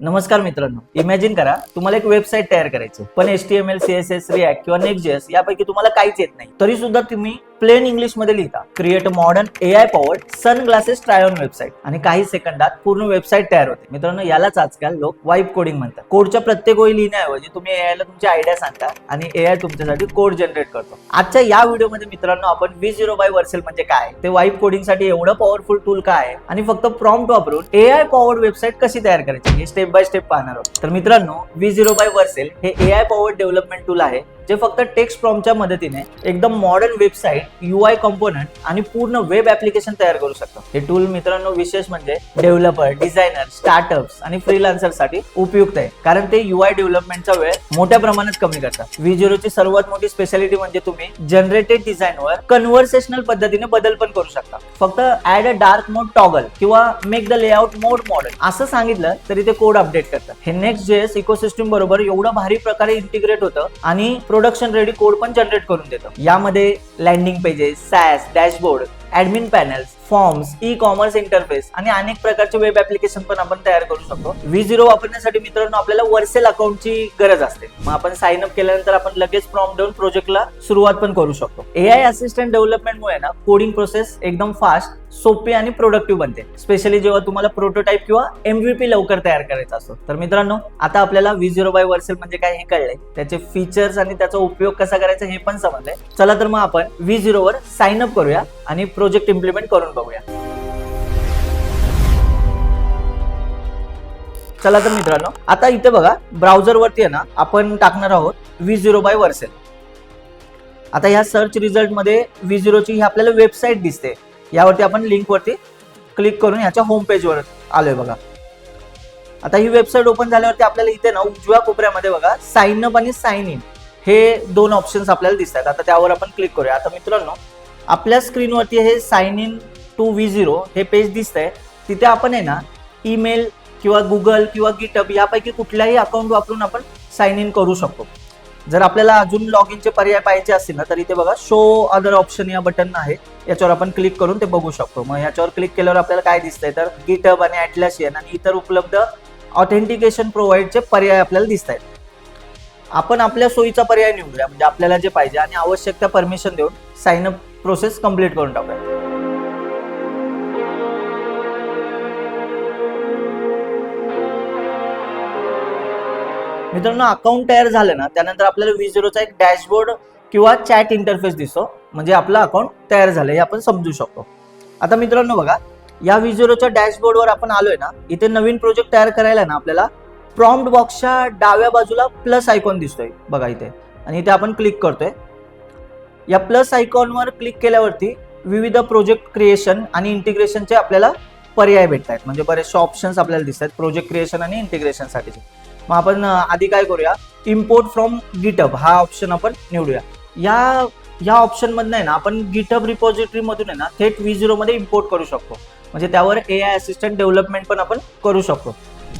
नमस्कार मित्रांनो, इमॅजिन करा तुम्हाला एक वेबसाईट तयार करायची पण HTML, CSS, रिॲक्ट किंवा Next.js यापैकी तुम्हाला काहीच येत नाही, तरी सुद्धा तुम्ही प्लेन इंग्लिश मध्ये लिहिता create a modern AI powered sunglasses try on website आणि काही सेकंदात पूर्ण वेबसाईट तयार होते. मित्रांनो, यालाच आजकाल लोक वाइब कोडिंग म्हणतात. कोडच्या प्रत्येक ओळी लिहिण्याऐवजी तुम्ही AI ला तुमची आयडिया सांगता आणि AI तुमच्यासाठी कोड जनरेट करतो. आजच्या या व्हिडिओमध्ये मित्रांनो आपण V0 बाय वर्सेल म्हणजे काय, ते वाइब कोडिंग साठी एवढं पॉवरफुल टूल काय आहे आणि फक्त प्रॉम्प्ट वापरून AI पॉवर्ड वेबसाईट कशी तयार करायची हे स्टेप बाय स्टेप पाहणार आहोत. तर मित्रांनो, V0 बाय वर्सेल हे AI पॉवर्ड डेव्हलपमेंट टूल आहे जे फक्त टेक्स्ट प्रॉम्प्टच्या मदतीने एकदम मॉडर्न वेबसाईट, UI कंपोनंट आणि पूर्ण वेब ऍप्लिकेशन तयार करू शकतो. हे टूल मित्रांनो विशेष म्हणजे डेव्हलपर, डिझायनर, स्टार्टअप्स आणि फ्रीलान्सर साठी उपयुक्त आहे, कारण ते UI डेव्हलपमेंटचा वेळ मोठ्या प्रमाणात कमी करतात. V0 ची सर्वात मोठी स्पेशालिटी म्हणजे तुम्ही जनरेटेड डिझाईनवर कन्व्हर्सेशनल पद्धतीने बदल पण करू शकता. फक्त add a dark mode toggle किंवा make the layout mode modern असं सांगितलं तरी ते कोड अपडेट करतात. हे Next.js इकोसिस्टम बरोबर एवढं भारी प्रकारे इंटिग्रेट होतं आणि प्रोडक्शन रेडी कोड पण जनरेट करून देतो. यामध्ये landing pages, SaaS, dashboard, admin panels, forms, e-commerce interface आणि अनेक प्रकारचे वेब ऍप्लिकेशन पण आपण तयार करू शकतो. V0 वापरण्यासाठी मित्रांनो आपल्याला वर्सेल अकाउंटची गरज असते. मग आपण साइन अप केल्यानंतर आपण लगेच प्रॉम्प्ट देऊन प्रोजेक्टला सुरुवात पण करू शकतो. AI असिस्टंट डेव्हलपमेंटमुळे ना कोडिंग प्रोसेस एकदम फास्ट, सोपी आणि प्रोडक्टिव्ह बनते, स्पेशली जेव्हा तुम्हाला प्रोटोटाइप किंवा MVP लवकर तयार करायचा असतो. तर मित्रांनो, आता आपल्याला V0 बाय वर्सेल म्हणजे काय हे कळलंय, त्याचे फीचर्स आणि त्याचा उपयोग कसा करायचा हे पण समजलंय. चला तर मग आपण V0 वर साइन अप करूया आणि प्रोजेक्ट इम्प्लिमेंट करून बघूया. चला तर मित्रांनो, आता इथे बघा ब्राउझर वरती आहे ना आपण टाकणार आहोत V0 बाय वर्सेल. आता ह्या सर्च रिझल्ट मध्ये V0 ची ही आपल्याला वेबसाईट दिसते. यावरती आपण लिंक वरती क्लिक करून याच्या होम पेज वर आलोय बघा. आता ही वेबसाईट ओपन झाल्यावरती आपल्याला इथे ना उजव्या कोपऱ्यामध्ये बघा साइन अप आणि साइन इन हे दोन ऑप्शन्स आपल्याला दिसतात. आता त्यावर आपण क्लिक करूया. आता मित्रांनो, आपल्या स्क्रीनवरती हे साइन इन टू V0 हे पेज दिसतंय. तिथे आपण आहे ना ईमेल किंवा गुगल किंवा गिटहब यापैकी कुठल्याही अकाउंट वापरून आपण साइन इन करू शकतो. जर आपल्याला अजून लॉग इनचे पर्याय पाहिजे असतील ना तर इथे बघा शो अदर ऑप्शन या बटन आहे, याच्यावर आपण क्लिक करून ते बघू शकतो. मग याच्यावर क्लिक केल्यावर आपल्याला काय दिसतंय तर गिटहब आणि ॲटलासियन आणि इतर उपलब्ध ऑथेंटिकेशन प्रोव्हाइडचे पर्याय आपल्याला दिसत आहेत. आपण आपल्या सोयीचा पर्याय निवडूया, म्हणजे आपल्याला जे पाहिजे आणि आवश्यक त्या परमिशन देऊन साइन अप प्रोसेस कंप्लीट करून टाकूया. मित्रांनो, अकाउंट तयार झालं ना त्यानंतर आपल्याला V0 चा एक डॅशबोर्ड किंवा चॅट इंटरफेस दिसतो, म्हणजे आपलं अकाउंट तयार झालं हे आपण समजू शकतो. आता मित्रांनो बघा, या V0 च्या डॅशबोर्डवर आपण आलोय ना, इथे नवीन प्रोजेक्ट तयार करायला ना आपल्याला प्रॉम्प्ट बॉक्सच्या डाव्या बाजूला प्लस आयकॉन दिसतोय बघा इथे, आणि इथे आपण क्लिक करतोय. या प्लस आयकॉनवर क्लिक केल्यावरती विविध प्रोजेक्ट क्रिएशन आणि इंटिग्रेशनचे आपल्याला पर्याय भेटतात, म्हणजे बरेचसे ऑप्शन्स आपल्याला दिसतात प्रोजेक्ट क्रिएशन आणि इंटिग्रेशन साठीचे. मग आपण आधी काय करूया, इम्पोर्ट फ्रॉम गिटहब हा ऑप्शन आपण निवडूया. या ऑप्शन मधनं आहे ना आपण गिटहब रिपॉझिटरी मधून आहे ना थेट V0 मध्ये इम्पोर्ट करू शकतो, म्हणजे त्यावर AI असिस्टंट डेव्हलपमेंट पण आपण करू शकतो.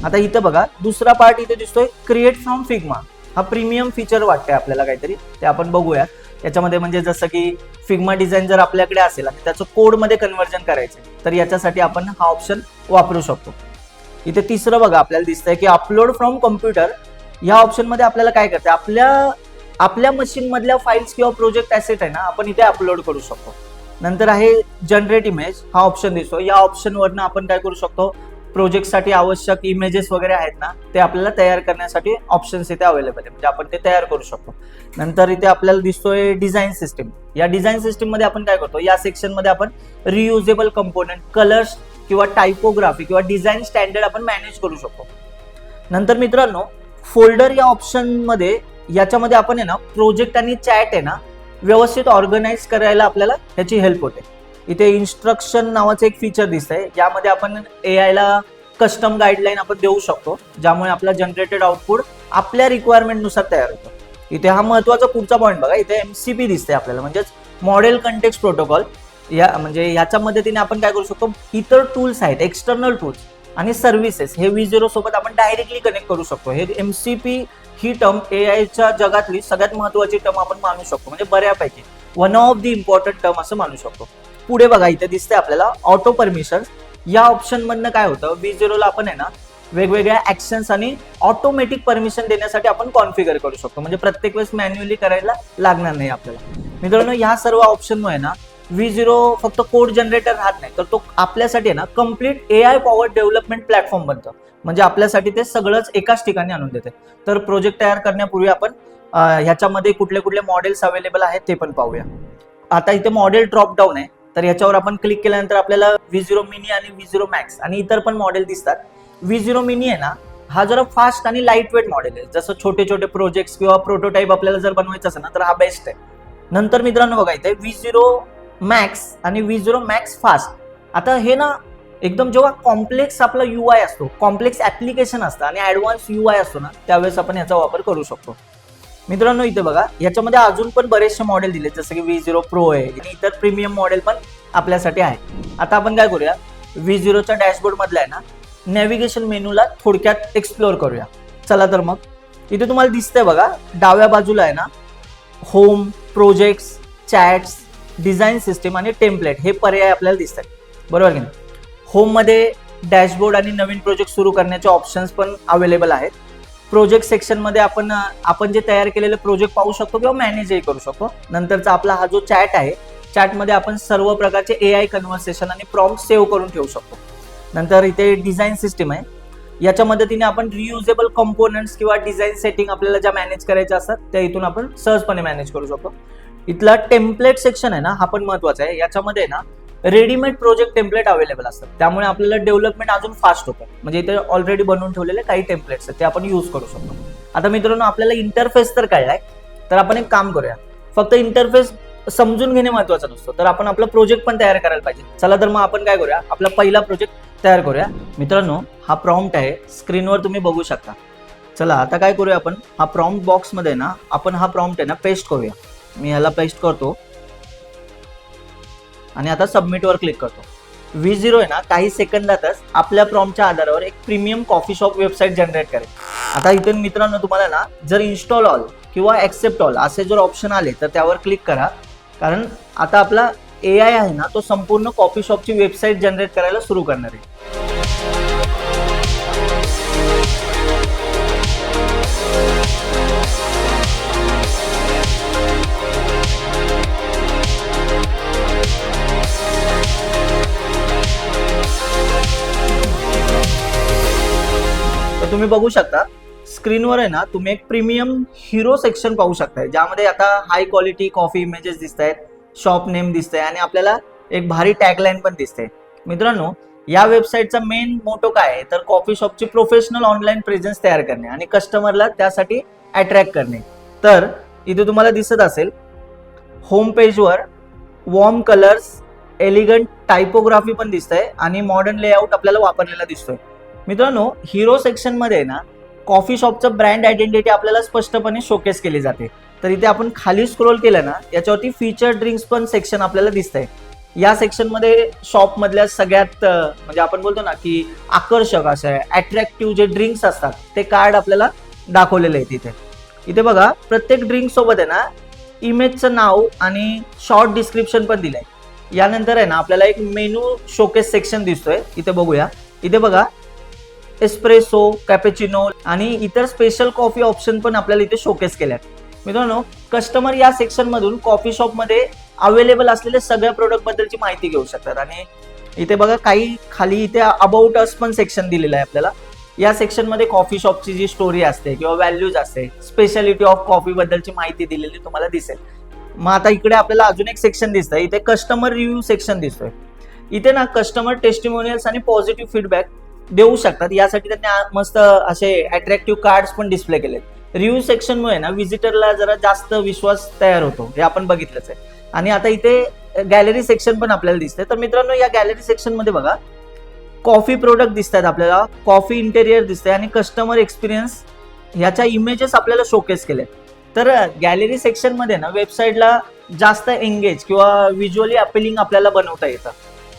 आता इथं बघा दुसरा पार्ट इथे दिसतोय क्रिएट फ्रॉम फिग्मा. हा प्रीमियम फीचर वाटतंय आपल्याला काहीतरी, ते आपण बघूया. याच्यामध्ये म्हणजे जसं की फिग्मा डिझाईन जर आपल्याकडे असेल आणि त्याचं कोडमध्ये कन्व्हर्जन करायचं तर याच्यासाठी आपण हा ऑप्शन वापरू शकतो. इथे तिसरं बघा आपल्याला दिसतंय की अपलोड फ्रॉम कम्प्युटर. या ऑप्शन मध्ये आपल्याला काय करते, आपल्या मशीन मधल्या फाईल्स किंवा प्रोजेक्ट ॲसेट आहे ना आपण इथे अपलोड करू शकतो. नंतर आहे जनरेट इमेज हा ऑप्शन दिसतो. या ऑप्शन वरनं आपण काय करू शकतो, प्रोजेक्टसाठी आवश्यक इमेजेस वगैरे आहेत ना ते आपल्याला तयार करण्यासाठी ऑप्शन्स इथे अवेलेबल आहे, म्हणजे आपण ते तयार करू शकतो. नंतर इथे आपल्याला दिसतोय डिझाईन सिस्टीम. या डिझाईन सिस्टीम मध्ये आपण काय करतो, या सेक्शन मध्ये आपण रियुजेबल कंपोनंट, कलर्स किंवा टायपोग्राफी किंवा डिझाईन स्टँडर्ड आपण मॅनेज करू शकतो. नंतर मित्रांनो, फोल्डर या ऑप्शन मध्ये याच्यामध्ये आपण आहे ना प्रोजेक्ट आणि चॅट आहे ना व्यवस्थित ऑर्गनाइज करायला आपल्याला ह्याची हेल्प होते. इथे इन्स्ट्रक्शन नावाचं एक फीचर दिसतंय, यामध्ये आपण AI ला कस्टम गाईडलाईन आपण देऊ शकतो, ज्यामुळे आपला जनरेटेड आउटपुट आपल्या रिक्वायरमेंट नुसार तयार होतो. इथे हा महत्वाचा पुढचा पॉईंट बघा, इथे MCP दिसते आपल्याला, म्हणजेच मॉडेल कंटेक्स्ट प्रोटोकॉल. या म्हणजे याच्या मदतीने आपण काय करू शकतो, इतर टूल्स आहेत, एक्सटर्नल टूल्स आणि सर्व्हिसेस हे V0 सोबत आपण डायरेक्टली कनेक्ट करू शकतो. हे MCP ही टर्म AIच्या जगातली सगळ्यात महत्वाची टर्म आपण मानू शकतो, म्हणजे बऱ्यापैकी one of the important term असं मानू शकतो. पुढे बघा इथे दिसते आपल्याला ऑटो परमिशन्स. या ऑप्शन मधनं काय होतं, V0 ला आपण आहे ना वेगवेगळ्या ऍक्शन्स आणि ऑटोमॅटिक परमिशन देण्यासाठी आपण कॉन्फिगर करू शकतो, म्हणजे प्रत्येक वेळेस मॅन्युअली करायला लागणार नाही आपल्याला. मित्रांनो, ह्या सर्व ऑप्शनमुळे ना V0 फक्त कोड जनरेटर राहत नाही, तर तो आपल्यासाठी आहे ना complete AI power development platform बनतो. म्हणजे आपल्यासाठी ते सगळंच एकाच ठिकाणी आणून देते. तर प्रोजेक्ट तयार करण्यापूर्वी आपण ह्याच्यामध्ये कुठले कुठले मॉडेल्स अवेलेबल आहेत ते पण पाहूया. आता इथे मॉडेल ड्रॉप डाऊन आहे, तर याच्यावर आपण क्लिक केल्यानंतर आपल्याला V0 मिनी आणि V0 मॅक्स आणि इतर पण मॉडेल दिसतात. V0 मिनी आहे ना, हा जरा फास्ट आणि लाईट वेट मॉडेल आहे. जसं छोटे छोटे प्रोजेक्ट्स किंवा प्रोटोटाईप आपल्याला जर बनवायचं असेल ना, तर हा बेस्ट आहे. नंतर मित्रांनो बघा, इथे V0 मॅक्स आणि V0 मॅक्स फास्ट. आता हे ना एकदम जेव्हा कॉम्प्लेक्स आपला UI असतो, कॉम्प्लेक्स ऍप्लिकेशन असतं आणि ऍडव्हान्स UI असतो ना, त्यावेळेस आपण याचा वापर करू शकतो. मित्रांनो, इथे बघा, याच्यामध्ये अजून पण बरेचसे मॉडेल दिले, जसं की V0 Pro आहे आणि इतर प्रीमियम मॉडेल पण आपल्यासाठी आहे. आता आपण काय करूया, V0च्या डॅशबोर्ड मधला आहे ना नॅव्हिगेशन मेनूला थोडक्यात एक्सप्लोर करूया. चला तर मग, इथे तुम्हाला दिसतंय बघा, डाव्या बाजूला आहे ना home, projects, chats, design system आणि टेम्पलेट हे पर्याय आपल्याला दिसतात, बरोबर की नाही. होममध्ये डॅशबोर्ड आणि नवीन प्रोजेक्ट सुरू करण्याचे ऑप्शन्स पण अवेलेबल आहेत. प्रोजेक्ट सेक्शनमध्ये आपण जे तयार केलेले प्रोजेक्ट पाहू शकतो किंवा मॅनेजही करू शकतो. नंतरचा आपला हा जो चॅट आहे, चॅटमध्ये आपण सर्व प्रकारचे AI कन्व्हर्सेशन आणि प्रॉम्प्ट सेव्ह करून ठेवू शकतो. नंतर इथे डिझाईन सिस्टीम आहे, याच्या मदतीने आपण रियुजेबल कंपोनंट्स किंवा डिझाईन सेटिंग आपल्याला ज्या मॅनेज करायच्या असतात त्या इथून आपण सहजपणे मॅनेज करू शकतो. इथला टेम्पलेट सेक्शन आहे ना, हा पण महत्वाचा आहे. याच्यामध्ये ना रेडीमेड प्रोजेक्ट टेम्पलेट अवेलेबल असतात, त्यामुळे आपल्याला डेव्हलपमेंट अजून फास्ट होतं. म्हणजे इथे ऑलरेडी बनवून ठेवलेले काही टेम्पलेट्स आहेत, ते आपण यूज करू शकतो. आता मित्रांनो, आपल्याला इंटरफेस तर कळलाय, तर आपण एक काम करूया, फक्त इंटरफेस समजून घेणे महत्वाचं नसतं, तर आपण आपला प्रोजेक्ट पण तयार करायला पाहिजे. चला तर मग आपण काय करूया, आपला पहिला प्रोजेक्ट तयार करूया. मित्रांनो, हा प्रॉम्प्ट आहे, स्क्रीनवर तुम्ही बघू शकता. चला आता काय करूया, आपण हा प्रॉम्प्ट बॉक्समध्ये ना आपण हा प्रॉम्प्ट आहे ना पेस्ट करूया. मी ह्याला पेस्ट करतो आणि आता सबमिटवर क्लिक करतो. V0 आहे ना काही सेकंदातच आपल्या प्रॉम्प्टच्या आधारावर एक premium coffee shop website generate करेल. आता इथे मित्रांनो तुम्हाला ना जर इन्स्टॉल ऑल किंवा ऍक्सेप्ट ऑल असे जर ऑप्शन आले तर त्यावर क्लिक करा, कारण आता आपला AI आहे ना तो संपूर्ण कॉफी शॉपची वेबसाईट जनरेट करायला सुरू करणार आहे. तुम्ही बघू शकता स्क्रीनवर आहे ना, तुम्ही एक प्रीमियम हिरो सेक्शन पाहू शकताय, ज्यामध्ये आता हाय क्वालिटी कॉफी इमेजेस दिसत आहेत, शॉप नेम दिसतंय आणि आपल्याला एक भारी टॅगलाईन पण दिसते. मित्रांनो, या वेबसाईटचा मेन मोटो काय आहे, तर कॉफी शॉपची प्रोफेशनल ऑनलाईन प्रेझेन्स तयार करणे आणि कस्टमरला त्यासाठी अट्रॅक्ट करणे. तर इथे तुम्हाला दिसत असेल होम पेजवर वॉर्म कलर्स, एलिगंट टायपोग्राफी पण दिसतंय आणि मॉडर्न लेआउट आपल्याला वापरलेला दिसतोय. मित्रांनो, हिरो सेक्शन मध्ये ना कॉफी शॉपचं ब्रँड आयडेंटिटी आपल्याला स्पष्टपणे शोकेस केली जाते. तर इथे आपण खाली स्क्रोल केलं ना, याच्यावरती फीचर ड्रिंक्स पण सेक्शन आपल्याला दिसतंय. या सेक्शन मध्ये शॉप मधल्या सगळ्यात म्हणजे आपण बोलतो ना की आकर्षक असे अट्रॅक्टिव्ह जे ड्रिंक्स असतात ते कार्ड आपल्याला दाखवलेले आहेत. इथे बघा, प्रत्येक ड्रिंक सोबत आहे ना इमेजचं नाव आणि शॉर्ट डिस्क्रिप्शन पण दिलंय. यानंतर आहे ना आपल्याला एक मेनू शोकेस सेक्शन दिसतोय, इथे बघूया. इथे बघा, एस्प्रेसो, कॅपेचिनो आणि इतर स्पेशल कॉफी ऑप्शन पण आपल्याला इथे शोकेस केल्यात. मित्रांनो, कस्टमर या सेक्शन मधून कॉफी शॉप मध्ये अवेलेबल असलेल्या सगळ्या प्रोडक्ट बद्दलची माहिती घेऊ शकतात. आणि इथे बघा, काही खाली इथे अबाउट अस पण सेक्शन दिलेलं आहे आपल्याला. या सेक्शन मध्ये कॉफी शॉपची जी स्टोरी असते किंवा व्हॅल्यूज असते, स्पेशालिटी ऑफ कॉफी बद्दलची माहिती दिलेली तुम्हाला दिसेल. मग आता इकडे आपल्याला अजून एक सेक्शन दिसतंय, इथे कस्टमर रिव्ह्यू सेक्शन दिसतोय. इथे ना कस्टमर टेस्टिमोनियल्स आणि पॉझिटिव्ह फीडबॅक देऊ शकतात, यासाठी त्यांनी मस्त असे अट्रॅक्टिव्ह कार्ड्स पण डिस्प्ले केलेत. रिव्ह्यू सेक्शनमुळे ना विजिटरला जरा जास्त विश्वास तयार होतो, हे आपण बघितलंच आहे. आणि आता इथे गॅलरी सेक्शन पण आपल्याला दिसतंय. तर मित्रांनो, या गॅलरी सेक्शन मध्ये बघा, कॉफी प्रोडक्ट दिसतात आपल्याला, कॉफी इंटेरियर दिसतंय आणि कस्टमर एक्सपिरियन्स ह्याच्या इमेजेस आपल्याला शोकेस केले. तर गॅलरी सेक्शन मध्ये ना वेबसाईटला जास्त एंगेज किंवा व्हिज्युअली अपिलिंग आपल्याला बनवता येतं.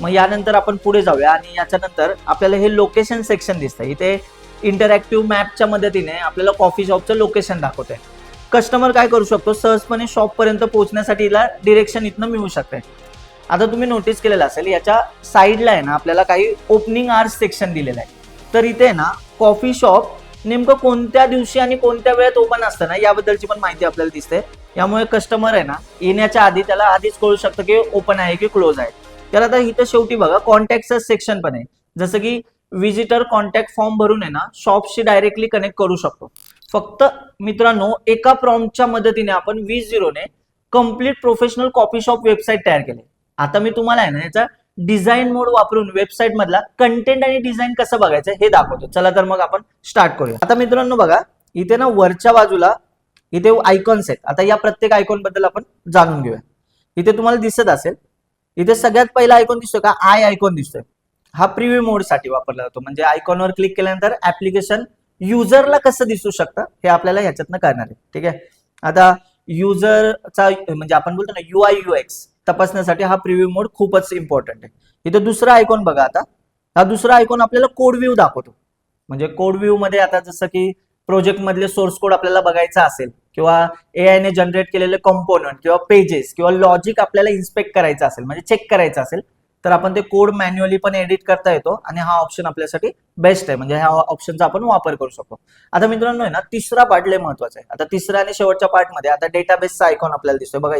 मग यानंतर आपण पुढे जाऊया आणि याच्यानंतर आपल्याला हे लोकेशन सेक्शन दिसतंय. इथे इंटरॅक्टिव्ह मॅपच्या मदतीने आपल्याला कॉफी शॉपचं लोकेशन दाखवतंय. कस्टमर काय करू शकतो, सहजपणे शॉप पर्यंत पोहोचण्यासाठी हिला डिरेक्शन इथनं मिळू शकते. आता तुम्ही नोटीस केलेलं असेल, याच्या साईडला आहे ना आपल्याला काही ओपनिंग आवर्स सेक्शन दिलेलं आहे. तर इथे ना कॉफी शॉप नेमकं कोणत्या दिवशी आणि कोणत्या वेळेत ओपन असतं ना याबद्दलची पण माहिती आपल्याला दिसते. यामुळे कस्टमर आहे ना येण्याच्या आधी त्याला आधीच कळू शकतं की ओपन आहे की क्लोज आहे. तर आता इथं शेवटी बघा कॉन्टॅक्टचं सेक्शन पण आहे, जसं की विजिटर कॉन्टॅक्ट फॉर्म भरून आहे ना शॉपशी डायरेक्टली कनेक्ट करू शकतो. फक्त मित्रांनो एका प्रॉम्प्टच्या मदतीने आपण 20 ने complete professional coffee shop website तयार केले. आता मी तुम्हाला आहे ना याचा डिझाईन मोड वापरून वेबसाईट मधला कंटेंट आणि डिझाईन कसं बघायचं हे दाखवतो. चला तर मग आपण स्टार्ट करूया. आता मित्रांनो बघा इथे ना वरच्या बाजूला इथे आयकॉन्स आहेत. आता या प्रत्येक आयकॉन बद्दल आपण जाणून घेऊया. इथे तुम्हाला दिसत असेल, इथे सगळ्यात पहिला आयकॉन दिसतोय का, आय आयकॉन दिसतोय. हा प्रिव्ह्यू मोड साठी वापरला जातो. म्हणजे आयकॉनवर क्लिक केल्यानंतर ऍप्लिकेशन युजरला कसं दिसू शकतं हे आपल्याला ह्याच्यातनं करणार आहे. ठीक आहे. आता युजरचा म्हणजे आपण बोलतो ना UI UX तपासण्यासाठी हा प्रिव्ह्यू मोड खूपच इम्पॉर्टंट आहे. इथं दुसरा आयकॉन बघा. आता हा दुसरा आयकॉन आपल्याला कोड व्ह्यू दाखवतो. म्हणजे कोड व्ह्यू मध्ये आता जसं की प्रोजेक्ट मधले सोर्स कोड आपल्याला बघायचा असेल किंवा AI ने जनरेट केलेले कॉम्पोनंट किंवा पेजेस किंवा लॉजिक आपल्याला इन्स्पेक्ट करायचं असेल म्हणजे चेक करायचं असेल तर आपण ते कोड मॅन्युअली पण एडिट करता येतो आणि हा ऑप्शन आपल्यासाठी बेस्ट आहे. म्हणजे ह्या ऑप्शनचा आपण वापर करू शकतो. आता मित्रांनो आहे ना तिसरा पार्ट लय महत्वाचा आहे. आता तिसऱ्या आणि शेवटच्या पार्ट मध्ये आता डेटाबेसचा आयकॉन आपल्याला दिसतोय बघा.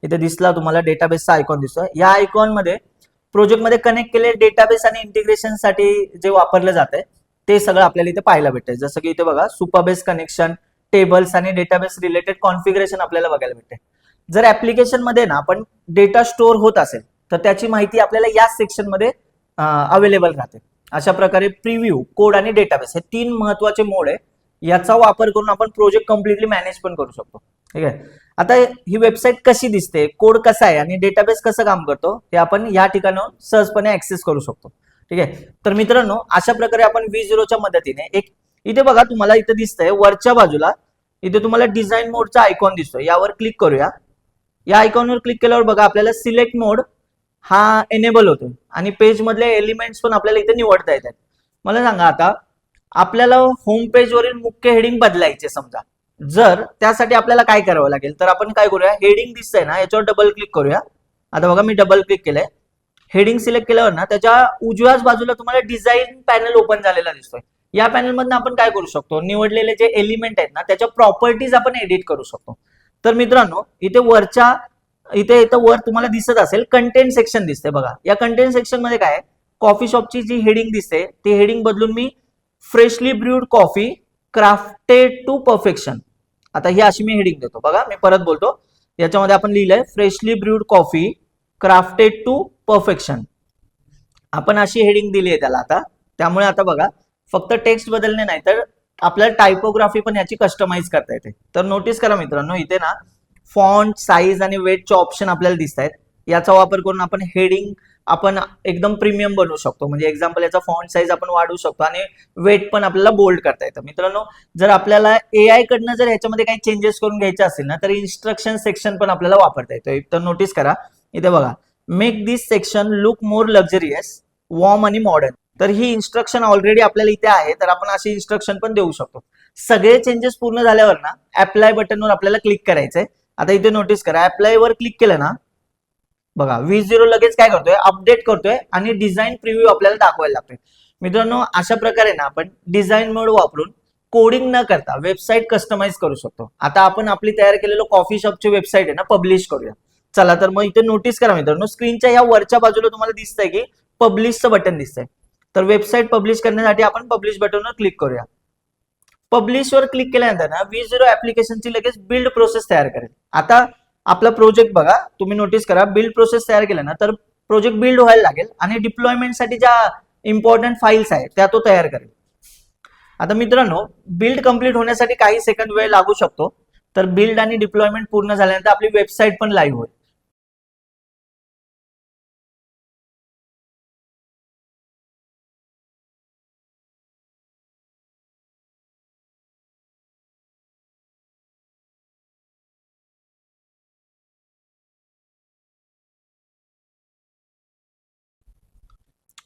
इथे दिसला तुम्हाला डेटाबेसचा आयकॉन दिसतोय. या आयकॉन मध्ये प्रोजेक्ट मध्ये कनेक्ट केलेले डेटाबेस आणि इंटिग्रेशन साठी जे वापरलं जाते ते सगळं आपल्याला इथे पाहायला भेटतंय. जसं की इथे बघा सुपरबेस कनेक्शन, टेबल्स आणि डेटाबेस रिलेटेड कॉन्फिगरेशन आपल्याला बघायला भेटते. जर ऍप्लिकेशन मध्ये ना आपण डेटा स्टोअर होत असेल तर त्याची माहिती आपल्याला या सेक्शन मध्ये अवेलेबल राहते. अशा प्रकारे प्रिव्ह्यू, कोड आणि डेटाबेस हे 3 महत्वाचे मोड आहे. याचा वापर करून आपण प्रोजेक्ट कम्प्लिटली मॅनेज पण करू शकतो. ठीक आहे. आता ही वेबसाईट कशी दिसते, कोड कसा आहे आणि डेटाबेस कसं काम करतो हे आपण या ठिकाणाहून सहजपणे ऍक्सेस करू शकतो. ठीक आहे. तर मित्रांनो अशा प्रकारे आपण V0च्या मदतीने एक इथे बघा तुम्हाला इथे दिसतंय वरच्या बाजूला इथे तुम्हाला डिझाईन मोडचा आयकॉन दिसतोय. यावर क्लिक करूया. या आयकॉनवर क्लिक केल्यावर बघा आपल्याला सिलेक्ट मोड हा एनेबल होतो आणि पेज मधले एलिमेंट्स पण आपल्याला इथे निवडता येतात. मला सांगा आता आपल्याला होम पेज वरील मुख्य हेडिंग बदलायचे समजा, जर त्यासाठी आपल्याला काय करावं लागेल तर आपण काय करूया, हेडिंग दिसतंय ना याच्यावर डबल क्लिक करूया. आता बघा मी डबल क्लिक केलंय. हेडिंग सिलेक्ट केल्यावर ना त्याच्या उजव्याच बाजूला तुम्हाला डिझाईन पॅनल ओपन झालेला दिसतोय. या पॅनल मधून आपण काय करू शकतो, निवडलेले जे एलिमेंट आहेत ना त्याच्या प्रॉपर्टीज आपण एडिट करू शकतो. तर मित्रांनो इथे वरच्या इथे वर तुम्हाला दिसत असेल कंटेंट सेक्शन दिसते बघा. या कंटेंट सेक्शन मध्ये काय कॉफी शॉपची जी हेडिंग दिसते ती हेडिंग बदलून मी freshly brewed coffee crafted to perfection, आता ही अशी मी हेडिंग देतो बघा. मी परत बोलतो, याच्यामध्ये आपण लिहिलंय freshly brewed coffee crafted to perfection. आपण अशी हेडिंग दिली आहे त्याला. आता त्यामुळे आता बघा फक्त टेक्स्ट बदलणे नाही तर आपल्याला टायपोग्राफी पण याची कस्टमाइज करता येते. तर नोटीस करा मित्रांनो इथे ना फॉन्ट, साईज आणि वेटचे ऑप्शन आपल्याला दिसत आहेत. याचा वापर करून आपण हेडिंग आपण एकदम प्रीमियम बनवू शकतो. म्हणजे एक्झाम्पल याचा फॉन्ट साईज आपण वाढवू शकतो आणि वेट पण आपल्याला बोल्ड करता येतं. मित्रांनो जर आपल्याला AI कडनं जर ह्याच्यामध्ये काही चेंजेस करून घ्यायचे असेल ना तर इन्स्ट्रक्शन सेक्शन पण आपल्याला वापरता येतं. तर नोटीस करा इथे बघा make this section look more luxurious, warm आणि मॉडर्न. तर ही इन्स्ट्रक्शन ऑलरेडी आपल्याला इथे आहे तर आपण अशी इन्स्ट्रक्शन पण देऊ शकतो. सगळे चेंजेस पूर्ण झाल्यावर ना अप्लाय बटनवर आपल्याला क्लिक करायचंय. आता इथे नोटीस करा अप्लाय वर क्लिक केलं ना बघा V0 लगेच काय करतोय, अपडेट करतोय आणि डिझाईन प्रिव्ह्यू आपल्याला दाखवायला लागतोय. मित्रांनो अशा प्रकारे ना आपण डिझाईन मोड वापरून कोडिंग न करता वेबसाईट कस्टमाइज करू शकतो. आता आपण आपली तयार केलेलं कॉफी शॉपची वेबसाईट आहे ना पब्लिश करूया. चला तर मग इथे नोटीस करा मित्रांनो स्क्रीनच्या या वरच्या बाजूला तुम्हाला दिसतंय की पब्लिशचं बटन दिसतंय. तर वेबसाईट पब्लिश करण्यासाठी आपण पब्लिश बटनवर क्लिक करूया. पब्लिश वर क्लिक केल्यानंतर ना V0 ऍप्लिकेशनची लगेच बिल्ड प्रोसेस तयार करेल. आता आपला प्रोजेक्ट बघा तुम्ही नोटीस करा बिल्ड प्रोसेस तयार केलं ना तर प्रोजेक्ट बिल्ड व्हायला लागेल आणि डिप्लॉयमेंटसाठी ज्या इम्पॉर्टंट फाईल्स आहेत त्या तो तयार करेल. आता मित्रांनो बिल्ड कंप्लीट होण्यासाठी काही सेकंद वेळ लागू शकतो. तर बिल्ड आणि डिप्लॉयमेंट पूर्ण झाल्यानंतर आपली वेबसाईट पण लाईव्ह होईल.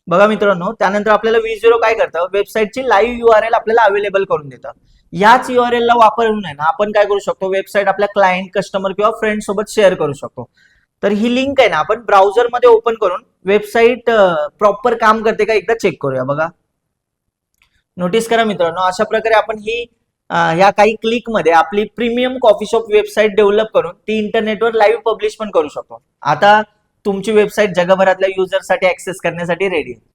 बघा मित्रांनो त्यानंतर आपल्याला V0 काय करतं, वेबसाईटची लाईव्ह URL आपल्याला अवेलेबल करून देतं. याच URL ला वापरून आहे ना आपण काय करू शकतो, वेबसाईट आपल्या क्लायंट, कस्टमर किंवा फ्रेंड सोबत शेअर करू शकतो. तर ही लिंक आहे ना आपण ब्राउझर मध्ये ओपन करून वेबसाईट प्रॉपर काम करते का एकदा चेक करूया. बघा नोटीस करा मित्रांनो, अशा प्रकारे आपण ही ह्या काही क्लिक मध्ये आपली premium coffee shop website develop करून ती इंटरनेटवर लाईव्ह पब्लिश पण करू शकतो. आता तुमची वेबसाईट जगभरातल्या युजरसाठी ऍक्सेस करण्यासाठी रेडी आहे.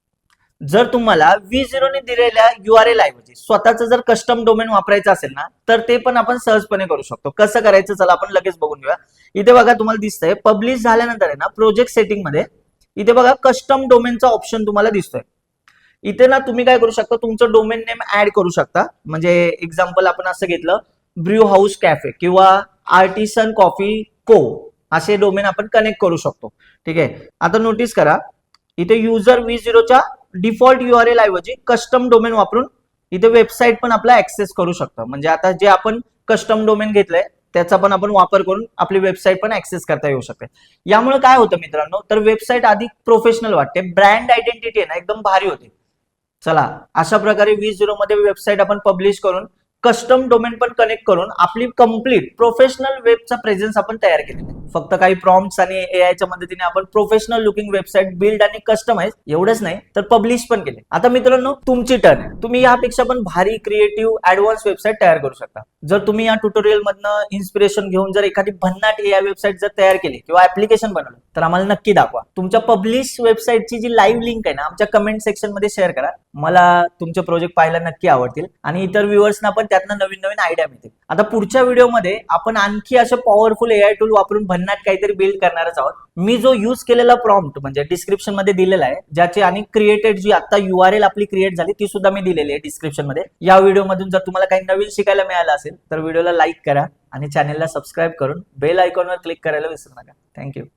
जर तुम्हाला V0 ने दिलेल्या URL ऐवजी स्वतःच जर कस्टम डोमेन वापरायचं असेल ना, तर ते पण आपण सहजपणे करू शकतो. कसं करायचं चला आपण लगेच बघून घेऊया. इथे बघा तुम्हाला दिसतंय पब्लिश झाल्यानंतर आहे ना, प्रोजेक्ट सेटिंग मध्ये इथे बघा कस्टम डोमेनचा ऑप्शन तुम्हाला दिसतोय. इथे ना तुम्ही काय करू शकता, तुमचं डोमेन नेम ऍड करू शकता. म्हणजे एक्झाम्पल आपण असं घेतलं ब्र्यू हाऊस कॅफे किंवा आर्टिसन कॉफी को, असे डोमेन आपण कनेक्ट करू शकतो. ठीक आहे. आता नोटीस करा इथे युजर V0च्या डिफॉल्ट URL ऐवजी कस्टम डोमेन वापरून इथे वेबसाईट पण आपला ऍक्सेस करू शकतो. म्हणजे आता जे आपण कस्टम डोमेन घेतलंय त्याचा पण आपण वापर करून आपली वेबसाईट पण ऍक्सेस करता येऊ शकते. यामुळे काय होतं मित्रांनो, तर वेबसाईट अधिक प्रोफेशनल वाटते, ब्रँड आयडेंटिटी आहे ना एकदम भारी होते. चला अशा प्रकारे V0 मध्ये वेबसाईट आपण पब्लिश करून कस्टम डोमेन पण कनेक्ट करून आपली कंप्लीट प्रोफेशनल वेबचा प्रेझेन्स आपण तयार केलेला आहे. फक्त काही प्रॉम्प्ट्स आणि AI च्या मदतीने आपण प्रोफेशनल लुकिंग वेबसाईट बिल्ड आणि कस्टमाइज एवढंच नाही तर पब्लिश पण केले. आता मित्रांनो तुमची टर्न आहे. तुम्ही यापेक्षा पण भारी क्रिएटिव्ह ऍडव्हान्स वेबसाईट तयार करू शकता. जर तुम्ही या ट्युटोरियल मधनं इन्स्पिरेशन घेऊन जर एखादी भन्नाट AI वेबसाईट जर तयार केली किंवा ऍप्लिकेशन बनवलं तर आम्हाला नक्की दाखवा. तुमच्या पब्लिश वेबसाईटची जी लाईव्ह लिंक आहे ना आमच्या कमेंट सेक्शन मध्ये शेअर करा. मला तुमचे प्रोजेक्ट पाहायला नक्की आवडतील आणि इतर व्ह्युअर्सना पण त्यातनं नवीन नवीन आयडिया मिळतील. आता पुढच्या व्हिडिओमध्ये आपण आणखी असे पॉवरफुल AI टूल वापरून भन्नाट काहीतरी बिल्ड करणारच आहोत. मी जो यूज केलेला प्रॉम्प्ट म्हणजे डिस्क्रिप्शन मध्ये दिलेला आहे, ज्याची आणि क्रिएटेड जी आता URL आपली क्रिएट झाली ती सुद्धा मी दिलेली आहे डिस्क्रिप्शन मध्ये. या व्हिडिओ मधून जर तुम्हाला काही नवीन शिकायला मिळालं असेल तर व्हिडिओला लाईक करा आणि चॅनलला सबस्क्राईब करून बेल आयकॉनवर क्लिक करायला विसरू नका. थँक्यू.